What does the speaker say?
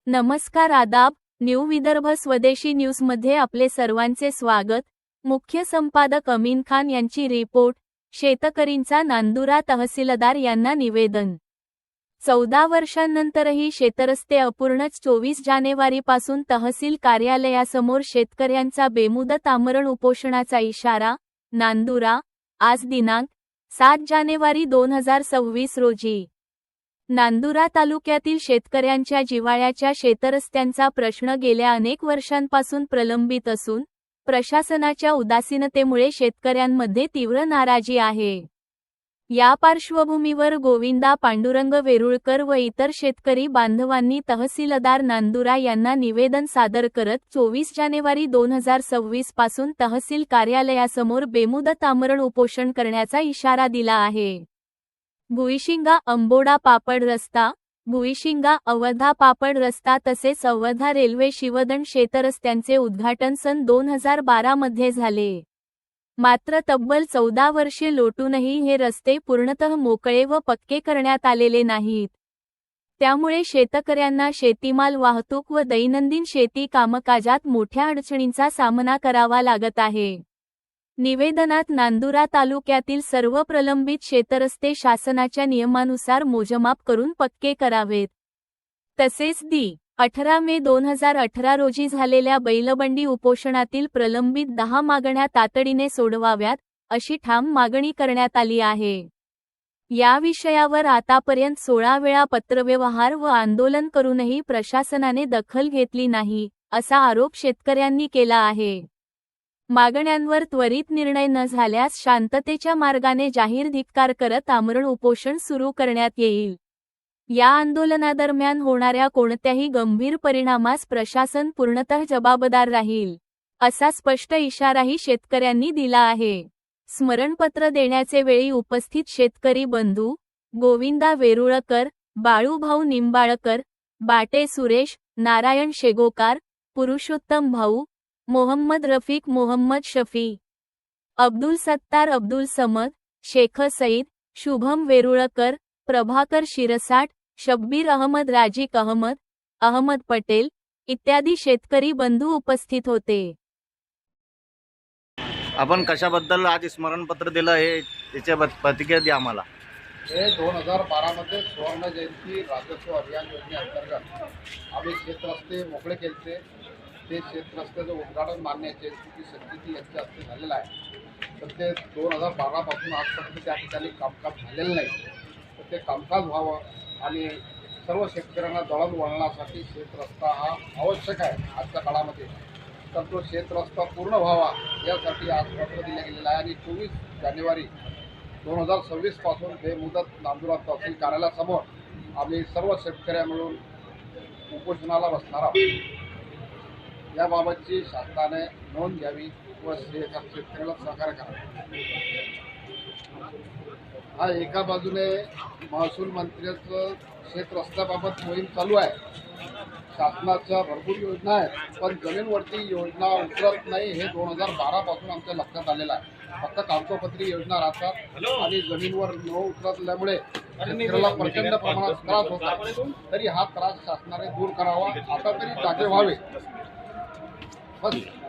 नमस्कार आदाब, न्यू विदर्भ स्वदेशी न्यूजमध्ये आपले सर्वांचे स्वागत। मुख्य संपादक अमीन खान यांची रिपोर्ट। शेतकरींचा नांदुरा तहसीलदार यांना निवेदन। 14 वर्षांनंतरही शेतरस्ते अपूर्णच। 24 जानेवारीपासून तहसील कार्यालयासमोर शेतकऱ्यांचा बेमुदत आमरण उपोषणाचा इशारा। नांदुरा, आज दिनांक 7 जानेवारी 2026 रोजी नांदुरा तालुक्यातील शेतकऱ्यांच्या जिव्हाळ्याच्या शेतरस्त्यांचा प्रश्न गेल्या अनेक वर्षांपासून प्रलंबित असून प्रशासनाच्या उदासीनतेमुळे शेतकऱ्यांमध्ये तीव्र नाराजी आहे। या पार्श्वभूमीवर गोविंदा पांडुरंग वेरुळकर व इतर शेतकरी बांधवांनी तहसीलदार नांदुरा यांना निवेदन सादर करत 24 जानेवारी 2026 पासून तहसील कार्यालयासमोर बेमुदत आमरण उपोषण करण्याचा इशारा दिला आहे। भुईशिंगा अंबोडा पापड रस्ता, भुईशिंगा अवधा पापड रस्ता तसेच अवधा रेल्वे शिवदंड शेतरस्त्यांचे उद्घाटन सन 2012 मध्ये झाले। मात्र तब्बल 14 वर्षे लोटूनही हे रस्ते पूर्णतः मोकळे व पक्के करण्यात आलेले नाहीत। त्यामुळे शेतकऱ्यांना शेतीमाल वाहतूक व दैनंदिन शेती कामकाजात मोठ्या अडचणींचा सामना करावा लागत आहे। निवेदनात नांदुरा तालुक्यातील सर्व प्रलंबित शेतरस्ते शासनाच्या नियमानुसार मोजमाप करून पक्के करावेत। तसेच 18 मे 2018 रोजी झालेल्या बैलबंडी उपोषणातील प्रलंबित 10 मागण्या तातडीने सोडवाव्यात, अशी ठाम मागणी करण्यात आली आहे। या विषयावर आतापर्यंत 16 वेळा पत्रव्यवहार व आंदोलन करूनही प्रशासनाने दखल घेतली नाही, असा आरोप शेतकऱ्यांनी केला आहे। मागण्यांवर त्वरित निर्णय न झाल्यास शांततेच्या मार्गाने जाहीर धिक्कार करत आमरण उपोषण सुरू करण्यात येईल। या आंदोलनादरम्यान होणाऱ्या कोणत्याही गंभीर परिणामास प्रशासन पूर्णतः जबाबदार राहील, असा स्पष्ट इशाराही शेतकऱ्यांनी दिला आहे। स्मरणपत्र देण्याचे वेळी उपस्थित शेतकरी बंधू गोविंदा वेरुळकर, बाळूभाऊ निंबाळकर, बाटे सुरेश, नारायण शेगोकार, पुरुषोत्तम भाऊ, मोहम्मद रफीक, मोहम्मद शफी, अब्दुल सत्तार, अब्दुल समद, शेख सईद, शुभम वेरुळकर, प्रभाकर शिरसाट, शब्बीर अहमद, राजिक अहमद, अहमद पटेल इत्यादी शेतकरी बंधू उपस्थित होते। आपण कशाबद्दल आज स्मरणपत्र दिलं हे त्याच्या प्रतिक्रिया द्या आम्हाला। हे 2012 मध्ये सुवर्ण जयंती राजस्व अभियान योजनेअंतर्गत आम्ही शेतरस्ते मोकळे केले। ते शेतरस्त्याचं उद्घाटन मान्याचे स्तुती संचिती यांच्या हस्ते झालेलं आहे। तर ते 2012 पासून आजपर्यंत त्या ठिकाणी कामकाज झालेलं नाही। तर ते कामकाज व्हावं आणि सर्व शेतकऱ्यांना दळणवळणासाठी शेतरस्ता हा आवश्यक आहे आजच्या काळामध्ये। तर तो शेतरस्ता पूर्ण व्हावा यासाठी आज पत्र दिलं गेलेलं आहे आणि 24 जानेवारी 2026 पासून बेमुदत नांदुरा तहसील कार्यालयासमोर आम्ही सर्व शेतकऱ्या मिळून उपोषणाला बसणार आहोत। याबाबतची शासनाने नोंद घ्यावी व शेतकऱ्याला सहकार्य करावे। हा एका बाजूने महसूल मंत्र्याचं शेतरस्त्याबाबत मोहीम चालू आहे। शासनाच्या भरपूर योजना आहेत, पण जमीनवरती योजना उतरत नाही हे 2012 पासून आमच्या लक्षात आलेलं आहे। फक्त कागदोपत्री योजना राहतात आणि जमीनवर न उतरल्यामुळे शेतकऱ्याला प्रचंड प्रमाणात त्रास होता। तरी हा त्रास शासनाने दूर करावा, आता तरी जागे व्हावे बस।